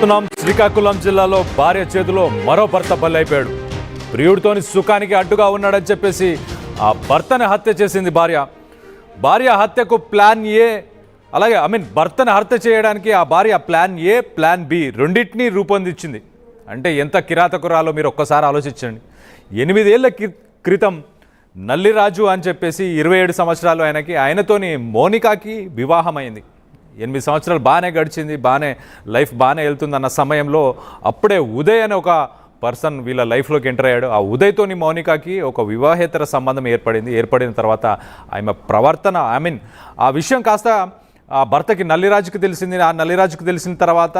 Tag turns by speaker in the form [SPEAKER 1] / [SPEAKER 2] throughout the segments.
[SPEAKER 1] చూస్తున్నాం శ్రీకాకుళం జిల్లాలో భార్య చేతిలో మరో భర్త బలైపోయాడు. ప్రియుడితోని సుఖానికి అడ్డుగా ఉన్నాడని చెప్పేసి ఆ భర్తని హత్య చేసింది భార్య హత్యకు ప్లాన్ ఏ, అలాగే భర్తని హత్య చేయడానికి ఆ భార్య ప్లాన్ ఏ ప్లాన్ బి రెండింటినీ రూపొందించింది. అంటే ఎంత కిరాతకురాలో మీరు ఒక్కసారి ఆలోచించండి. 8 ఏళ్ల క్రితం నల్లిరాజు అని చెప్పేసి 27 సంవత్సరాలు ఆయనతోని మోనికాకి వివాహం అయింది. 8 సంవత్సరాలు బాగానే గడిచింది, లైఫ్ బాగానే వెళ్తుందన్న సమయంలో అప్పుడే ఉదయ్ అనే ఒక పర్సన్ వీళ్ళ లైఫ్లోకి ఎంటర్ అయ్యాడు. ఆ ఉదయ్తోని మౌనికాకి ఒక వివాహేతర సంబంధం ఏర్పడిన తర్వాత ఆమె ప్రవర్తన ఆ విషయం కాస్త ఆ భర్తకి నల్లిరాజుకి తెలిసింది. ఆ నల్లిరాజుకి తెలిసిన తర్వాత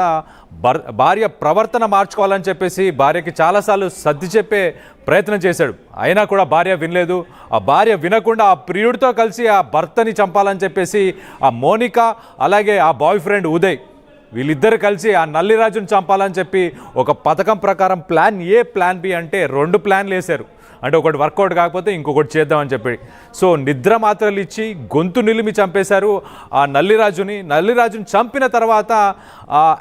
[SPEAKER 1] భార్య ప్రవర్తన మార్చుకోవాలని చెప్పేసి భార్యకి చాలాసార్లు సర్ది చెప్పే ప్రయత్నం చేశాడు. అయినా కూడా భార్య వినలేదు. ఆ భార్య వినకుండా ఆ ప్రియుడితో కలిసి ఆ భర్తని చంపాలని చెప్పేసి ఆ మోనిక అలాగే ఆ బాయ్ ఫ్రెండ్ ఉదయ్ వీళ్ళిద్దరు కలిసి ఆ నల్లిరాజుని చంపాలని చెప్పి ఒక పథకం ప్రకారం ప్లాన్ ఏ ప్లాన్ బి అంటే 2 ప్లాన్లు వేశారు. అంటే ఒకటి వర్కౌట్ కాకపోతే ఇంకొకటి చేద్దామని చెప్పి సో నిద్ర మాత్రలు ఇచ్చి గొంతు నిలిమి చంపేశారు ఆ నల్లిరాజుని చంపిన తర్వాత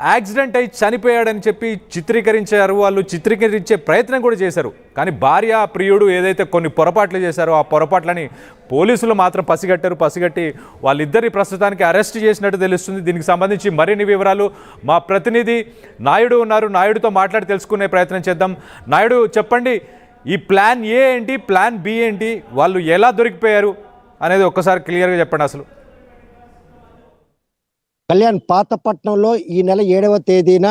[SPEAKER 1] యాక్సిడెంట్ అయి చనిపోయాడని చెప్పి చిత్రీకరించారు. వాళ్ళు చిత్రీకరించే ప్రయత్నం కూడా చేశారు. కానీ భార్య ప్రియుడు ఏదైతే కొన్ని పొరపాట్లు చేశారో ఆ పొరపాట్లని పోలీసులు మాత్రం పసిగట్టి వాళ్ళిద్దరి ప్రస్తుతానికి అరెస్ట్ చేసినట్టు తెలుస్తుంది. దీనికి సంబంధించి మరిన్ని వివరాలు మా ప్రతినిధి నాయుడు ఉన్నారు. నాయుడుతో మాట్లాడి తెలుసుకునే ప్రయత్నం చేద్దాం. నాయుడు చెప్పండి, ఈ ప్లాన్ ఏ ఏంటి, ప్లాన్ బి ఏంటి, వాళ్ళు ఎలా దొరికిపోయారు అనేది ఒక్కసారి క్లియర్గా చెప్పండి. అసలు
[SPEAKER 2] కళ్యాణ్, పాతపట్నంలో ఈ నెల 7వ తేదీన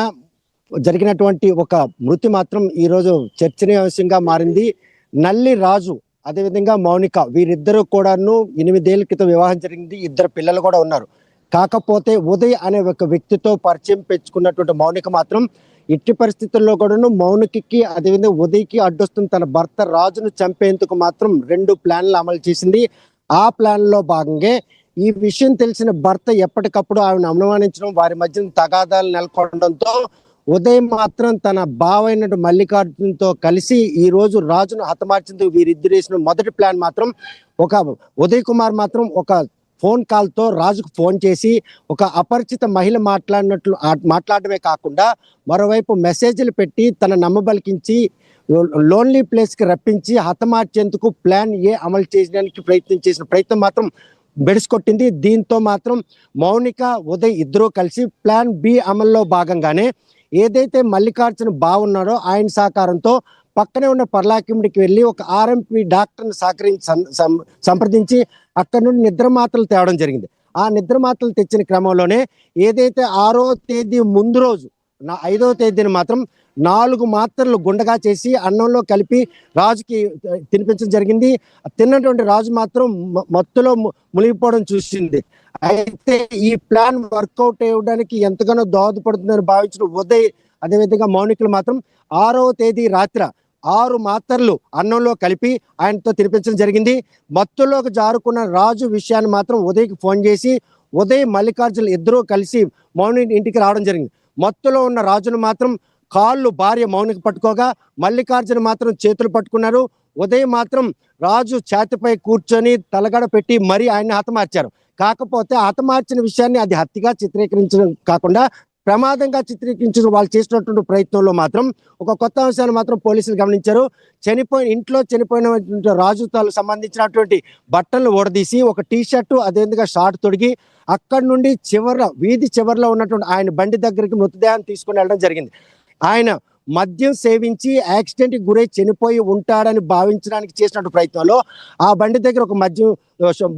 [SPEAKER 2] జరిగినటువంటి ఒక మృతి మాత్రం ఈరోజు చర్చనీయాంశంగా మారింది. నల్లి రాజు అదేవిధంగా మౌనిక వీరిద్దరూ కూడాను 8 ఏళ్ల క్రితం వివాహం జరిగింది. 2 పిల్లలు కూడా ఉన్నారు. కాకపోతే ఉదయ్ అనే ఒక వ్యక్తితో పరిచయం పెంచుకున్నటువంటి మౌనిక మాత్రం ఎట్టి పరిస్థితుల్లో కూడాను మౌనికకి అదేవిధంగా ఉదయ్కి అడ్డొస్తున్న తన భర్త రాజును చంపేందుకు మాత్రం 2 ప్లాన్లు అమలు చేసింది. ఆ ప్లాన్ లో భాగంగా ఈ విషయం తెలిసిన భర్త ఎప్పటికప్పుడు ఆమెను అనుమానించడం, వారి మధ్య తగాదాలు నెలకొనడంతో ఉదయ్ మాత్రం తన బావైన మల్లికార్జున్తో కలిసి ఈ రోజు రాజును హతమార్చేందుకు వీరిద్దరు వేసిన మొదటి ప్లాన్ మాత్రం ఉదయ్ కుమార్ మాత్రం ఒక ఫోన్ కాల్తో రాజుకు ఫోన్ చేసి ఒక అపరిచిత మహిళ మాట్లాడమే కాకుండా మరోవైపు మెసేజ్లు పెట్టి తన నమ్మబలికించి లోన్లీ ప్లేస్కి రప్పించి హతమార్చేందుకు ప్లాన్ ఏ అమలు చేయడానికి ప్రయత్నం మాత్రం బెడిసికొట్టింది. దీంతో మాత్రం మౌనిక ఉదయ్ ఇద్దరూ కలిసి ప్లాన్ బి అమల్లో భాగంగానే ఏదైతే మల్లికార్జున బావున్నాడో ఆయన సహకారంతో పక్కనే ఉన్న పర్లాకిమిడికి వెళ్ళి ఒక ఆర్ఎంపీ డాక్టర్ని సంప్రదించి అక్కడి నుండి నిద్ర మాత్రలు తేవడం జరిగింది. ఆ నిద్ర మాత్రలు తెచ్చిన క్రమంలోనే ఏదైతే 6వ తేదీ ముందు రోజు 5వ తేదీన మాత్రం 4 మాత్రలు గుండగా చేసి అన్నంలో కలిపి రాజుకి తినిపించడం జరిగింది. తిన్నటువంటి రాజు మాత్రం మత్తులో మునిగిపోవడం చూసింది. అయితే ఈ ప్లాన్ వర్కౌట్ అవ్వడానికి ఎంతగానో దోహదపడుతుందని భావించిన ఉదయ్ అదేవిధంగా మౌనికలు మాత్రం 6వ తేదీ రాత్రి 6 మాత్రలు అన్నంలో కలిపి ఆయనతో తినిపించడం జరిగింది. మత్తులోకి జారుకున్న రాజు విషయాన్ని మాత్రం ఉదయ్కి ఫోన్ చేసి ఉదయ్ మల్లికార్జున ఇద్దరూ కలిసి మౌని ఇంటికి రావడం జరిగింది. మత్తులో ఉన్న రాజును మాత్రం కాళ్ళు భార్య మౌనికి పట్టుకోగా మల్లికార్జున మాత్రం చేతులు పట్టుకున్నారు. ఉదయ్ మాత్రం రాజు ఛాతిపై కూర్చొని తలగడ పెట్టి మరీ ఆయన్ని హతమార్చారు. కాకపోతే హతమార్చిన విషయాన్ని అది హత్యగా చిత్రీకరించడం కాకుండా ప్రమాదంగా చిత్రీకరించిన వాళ్ళు చేసినటువంటి ప్రయత్నంలో మాత్రం ఒక కొత్త అంశాన్ని మాత్రం పోలీసులు గమనించారు. ఇంట్లో చనిపోయిన రాజుతో సంబంధించినటువంటి బట్టలను ఓడదీసి ఒక టీషర్టు అదేవిధంగా షార్ట్ తొడిగి అక్కడి నుండి వీధి చివరిలో ఉన్నటువంటి ఆయన బండి దగ్గరికి మృతదేహాన్ని తీసుకుని వెళ్ళడం జరిగింది. ఆయన మద్యం సేవించి యాక్సిడెంట్కి గురై చనిపోయి ఉంటాడని భావించడానికి చేసినటువంటి ప్రయత్నంలో ఆ బండి దగ్గర ఒక మద్యం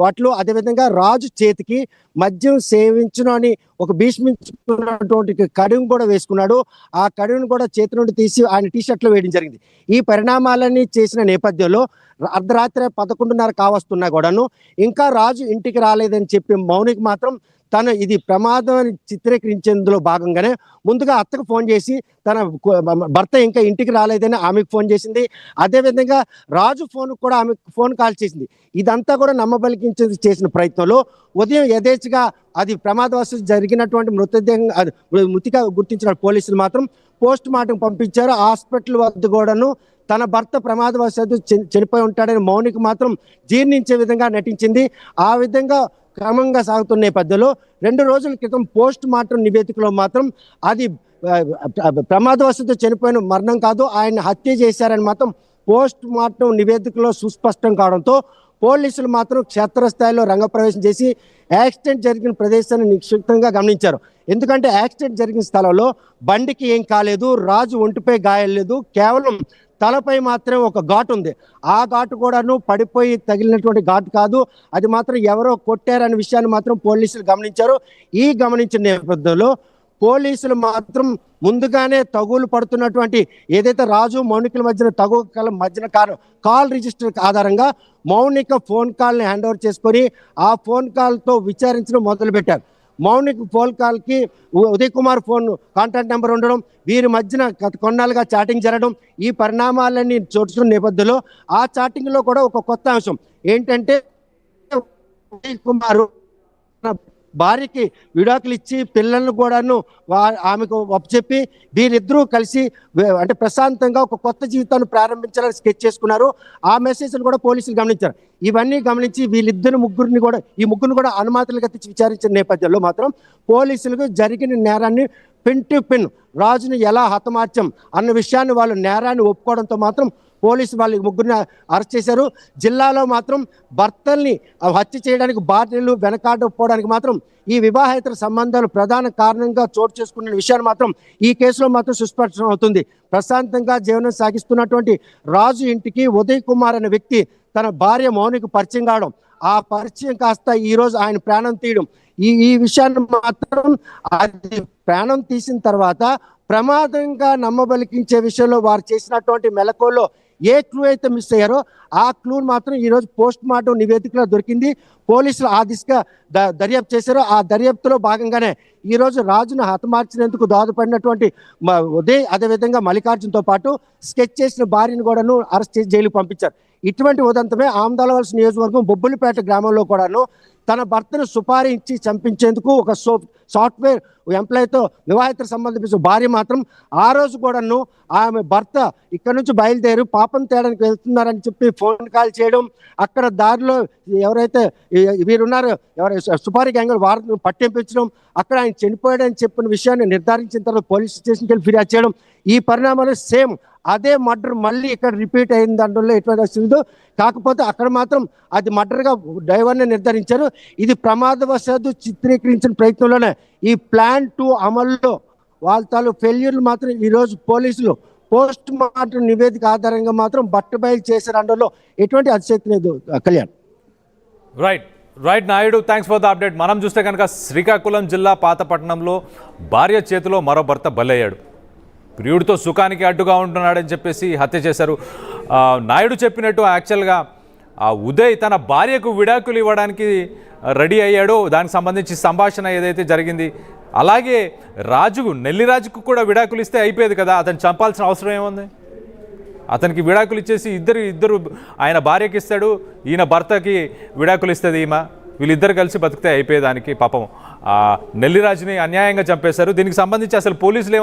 [SPEAKER 2] బాటిల్ అదేవిధంగా రాజు చేతికి మద్యం సేవించును అని ఒక భీష్మించుకున్నటువంటి కడుగును కూడా వేసుకున్నాడు. ఆ కడుగును కూడా చేతి నుండి తీసి ఆయన టీషర్ట్లో వేయడం జరిగింది. ఈ పరిణామాలన్నీ చేసిన నేపథ్యంలో అర్ధరాత్రి 11:30 కావస్తున్నా కూడాను ఇంకా రాజు ఇంటికి రాలేదని చెప్పి మౌనికి మాత్రం తను ఇది ప్రమాదం అని చిత్రీకరించేందులో భాగంగానే ముందుగా అత్తకు ఫోన్ చేసి తన భర్త ఇంకా ఇంటికి రాలేదని ఆమెకు ఫోన్ చేసింది. అదేవిధంగా రాజు కూడా ఆమెకు ఫోన్ కాల్ చేసింది. ఇదంతా కూడా నమ్మబలికించే చేసిన ప్రయత్నంలో ఉదయం యథేచ్ఛగా అది ప్రమాదవశాత్తు జరిగినటువంటి మృతిగా గుర్తించిన పోలీసులు మాత్రం పోస్ట్ మార్టం పంపించారు. హాస్పిటల్ వద్ద కూడాను తన భర్త ప్రమాదవశాత్తు చనిపోయి ఉంటాడని మౌనికి మాత్రం జీర్ణించే విధంగా నటించింది. ఆ విధంగా క్రమంగా సాగుతున్న నేపథ్యంలో 2 రోజుల క్రితం పోస్ట్ మార్టం నివేదికలో మాత్రం అది ప్రమాదవశాత్తు చనిపోయిన మరణం కాదు, ఆయన హత్య చేశారని మాత్రం పోస్ట్ మార్టం నివేదికలో సుస్పష్టం కావడంతో పోలీసులు మాత్రం క్షేత్రస్థాయిలో రంగప్రవేశం చేసి యాక్సిడెంట్ జరిగిన ప్రదేశాన్ని నిక్షిప్తంగా గమనించారు. ఎందుకంటే యాక్సిడెంట్ జరిగిన స్థలంలో బండికి ఏం కాలేదు, రాజు ఒంటిపై గాయాలు లేదు, కేవలం తలపై మాత్రం ఒక ఘాటు ఉంది. ఆ ఘాటు కూడాను పడిపోయి తగిలినటువంటి ఘాటు కాదు, అది మాత్రం ఎవరో కొట్టారనే విషయాన్ని మాత్రం పోలీసులు గమనించారు. ఈ గమనించిన నేపథ్యంలో పోలీసులు మాత్రం ముందుగానే తగులు పడుతున్నటువంటి ఏదైతే రాజు మౌనికల మధ్యన కాల్ రిజిస్టర్ ఆధారంగా మౌనిక ఫోన్ కాల్ని హ్యాండ్ ఓవర్ చేసుకొని ఆ ఫోన్ కాల్తో విచారించడం మొదలుపెట్టారు. మౌనిక ఫోన్ కాల్కి Uday Kumar phone contact number ఉండడం, వీరి మధ్యన కొన్నాళ్ళుగా చాటింగ్ జరగడం, ఈ పరిణామాలన్నీ చోటుకున్న నేపథ్యంలో ఆ చాటింగ్లో కూడా ఒక కొత్త అంశం ఏంటంటే ఉదయ్ కుమార్ భార్యకి విడాకులు ఇచ్చి పిల్లలను కూడాను ఆమెకు ఒప్పచెప్పి వీరిద్దరూ కలిసి అంటే ప్రశాంతంగా ఒక కొత్త జీవితాన్ని ప్రారంభించాలని స్కెచ్ చేసుకున్నారు. ఆ మెసేజ్లు కూడా పోలీసులు గమనించారు. ఇవన్నీ గమనించి ఈ ముగ్గురిని కూడా అనుమాతులుగా తెచ్చి విచారించిన నేపథ్యంలో మాత్రం పోలీసులకు జరిగిన నేరాన్ని పిన్ టు పిన్ రాజుని ఎలా హతమార్చం అన్న విషయాన్ని వాళ్ళు నేరాన్ని ఒప్పుకోవడంతో మాత్రం పోలీసు వాళ్ళ ముగ్గురిని అరెస్ట్ చేశారు. జిల్లాలో మాత్రం భర్తల్ని హత్య చేయడానికి భార్యలు వెనకాడకపోవడానికి మాత్రం ఈ వివాహేతర సంబంధాలు ప్రధాన కారణంగా చోటు చేసుకున్న విషయాన్ని మాత్రం ఈ కేసులో మాత్రం సుస్పష్టం అవుతుంది. ప్రశాంతంగా జీవనం సాగిస్తున్నటువంటి రాజు ఇంటికి ఉదయ్ కుమార్ అనే వ్యక్తి తన భార్య మౌనికి పరిచయం కావడం, ఆ పరిచయం కాస్త ఈరోజు ఆయన ప్రాణం తీయడం, ఈ విషయాన్ని మాత్రం అది ప్రాణం తీసిన తర్వాత ప్రమాదంగా నమ్మబలికించే విషయంలో వారు చేసినటువంటి మెలకువలో ఏ క్లూ అయితే మిస్ అయ్యారో ఆ క్లూని మాత్రం ఈరోజు పోస్ట్ మార్టం నివేదికలో దొరికింది. పోలీసులు ఆ దిశగా దర్యాప్తు చేశారు. ఆ దర్యాప్తులో భాగంగానే ఈరోజు రాజును హతమార్చినందుకు దోహదపడినటువంటి ఉదయ్, అదేవిధంగా మల్లికార్జున్తో పాటు స్కెచ్ చేసిన భార్యను కూడాను అరెస్ట్ చేసి జైలుకు పంపించారు. ఇటువంటి ఉదంతమే ఆమదాలవలస నియోజకవర్గం బొబ్బులిపేట గ్రామంలో కూడాను తన భర్తను సుపారీ ఇచ్చి చంపించేందుకు ఒక సాఫ్ట్వేర్ ఎంప్లాయీతో వివాహిత సంబంధించిన భార్య మాత్రం ఆ రోజు కూడాను ఆమె భర్త ఇక్కడ నుంచి బయలుదేరి పాపం తేడానికి వెళ్తున్నారని చెప్పి ఫోన్ కాల్ చేయడం, అక్కడ దారిలో ఎవరైతే వీరున్నారో సుపారీ గ్యాంగ్ వారిని పట్టింపించడం, అక్కడ ఆయన చనిపోయాడని చెప్పిన విషయాన్ని నిర్ధారించిన తర్వాత పోలీస్ స్టేషన్కి వెళ్ళి ఫిర్యాదు చేయడం, ఈ పరిణామాలు సేమ్ అదే మర్డర్ మళ్ళీ ఇక్కడ రిపీట్ అయింది దాంట్లో ఎటువంటి వస్తుందో. కాకపోతే అక్కడ మాత్రం అది మర్డర్గా డ్రైవర్ని నిర్ధారించారు. ఇది ప్రమాదవశాత్తు చిత్రీకరించిన ప్రయత్నంలోనే ఈ ప్లాన్ 2 అమల్లో వాళ్ళ తాలూ ఫెయిల్యూర్లు మాత్రం ఈరోజు పోలీసులు పోస్ట్ మార్టం నివేదిక ఆధారంగా మాత్రం బట్టబయలు చేశారు అనడంలో ఎటువంటి అతిశక్తి లేదు. Kalyan.
[SPEAKER 1] Right Naidu, thanks for the update. మనం చూస్తే కనుక శ్రీకాకుళం జిల్లా పాతపట్నంలో భార్య చేతిలో మరో భర్త బలయ్యాడు. ప్రియుడితో సుఖానికి అడ్డుగా ఉంటున్నాడని చెప్పేసి హత్య చేశారు. నాయుడు చెప్పినట్టు యాక్చువల్గా ఉదయ్ తన భార్యకు విడాకులు ఇవ్వడానికి రెడీ అయ్యాడు. దానికి సంబంధించి సంభాషణ ఏదైతే జరిగింది, అలాగే నెల్లిరాజుకు కూడా విడాకులు ఇస్తే అయిపోయేది కదా, అతను చంపాల్సిన అవసరం ఏముంది? అతనికి విడాకులు ఇచ్చేసి ఇద్దరు ఆయన భార్యకి ఇస్తాడు, ఈయన భర్తకి విడాకులు ఇస్తుంది ఈమె, వీళ్ళిద్దరు కలిసి బతికితే అయిపోయేదానికి. పాపం నెల్లిరాజుని అన్యాయంగా చంపేశారు. దీనికి సంబంధించి అసలు పోలీసులు ఏమన్నా